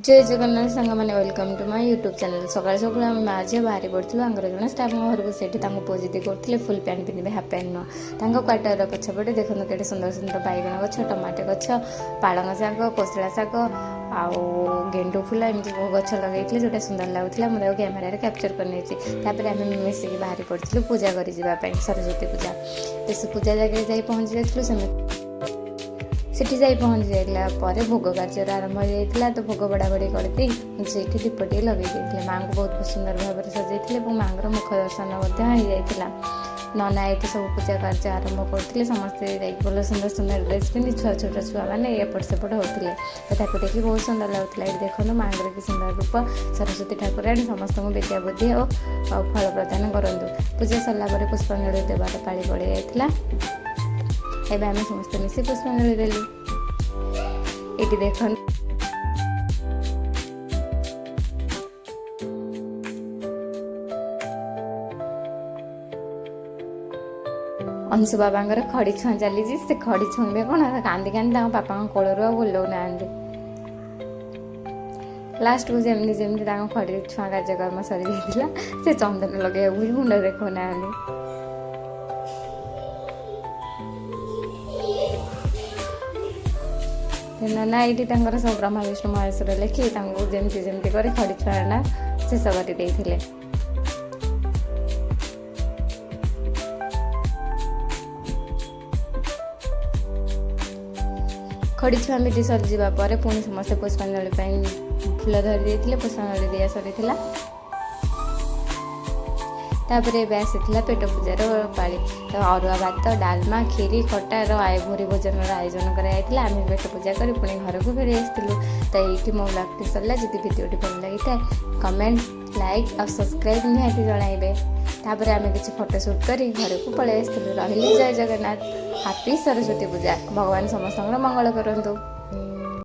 जय जगन्नाथ सांग मैंने welcome to my YouTube channel. सकाल सकाल आम माँ झील बाहरी पड़ू आंगर जन स्टाफ घर को से पूजा दीदी करते फुल पैंट पिंधे हाफ पैंट नुह क्वार्टर पछपटे देखो के सुंदर सुंदर बैगण गछ टमाटो गछ पालंग शाग कोसला शाग आउ गेंडू फुल एमती गछ लगे जोटा सुंदर लगुला मुझे कैमेरा कैप्चर कर आम मिसिक बाहरी पड़ू पूजा कर सरस्वती पूजा तो से पूजा जगह जा पहुँची जाइलु सेठी जाई पहुँची जाइला पर भोग कार्य आरंभ हो जाता तो भोग बड़ा बड़ी करती से दीपटे लगे माँ को बहुत सुंदर भाव में सजाई माँ मुख दर्शन हो जाता नना ये सब पूजा कार्य आरंभ करते समस्ते भल सुंदर सुंदर ड्रेस पिंधि छुआ छोट छुआ मैंने एपट सेपट होते तो देखिए बहुत सुंदर लगुला। ये देखो माँ की सुंदर रूप सरस्वती ठाकुर समस्त विद्या बुद्धि और फल प्रदान करूँ। पूजा सरला पुष्पांजलि देवार पाड़ी पड़ जाता एवं आम समस्त मिसी पुष्पांजलि देलु। ये देख अंशु बाबा खड़ी छुआ चली से खड़ी छुईबे कौन कांदी कांदी बापा कोलू बुलाऊ ना लास्ट को जमी जमी खड़ी छुआ कार्यक्रम सरी जाता से चंदन लगे मुंड देखो ना ना ये सब ब्रह्मा विष्णु महेश्वर लिखि जमती जमती कर खड़ी छुआ शेष कर खड़ी छुआ विधि सरी जावापर पुणी समस्त पुष्पांजलि फूल धरी दे पुष्पांजलि दिया सरी तापर ए आसी पेट पूजार पाली तो अरुआ भात डालमा खीरी खटार भूरी भोजन आयोजन कराइला आम पेट पूजा कर पुणी घर को फेरी आसलु। तो ये मो ब्लॉग सरला जब भिडियोटी भल लगी था कमेंट लाइक और सब्सक्राइब निहाती जनइबे। तापर आम किसी फोटोशूट कर घर को पलि आसलु। रही जय जगन्नाथ। हैप्पी सरस्वती पूजा। भगवान समस्त मंगल करंतु।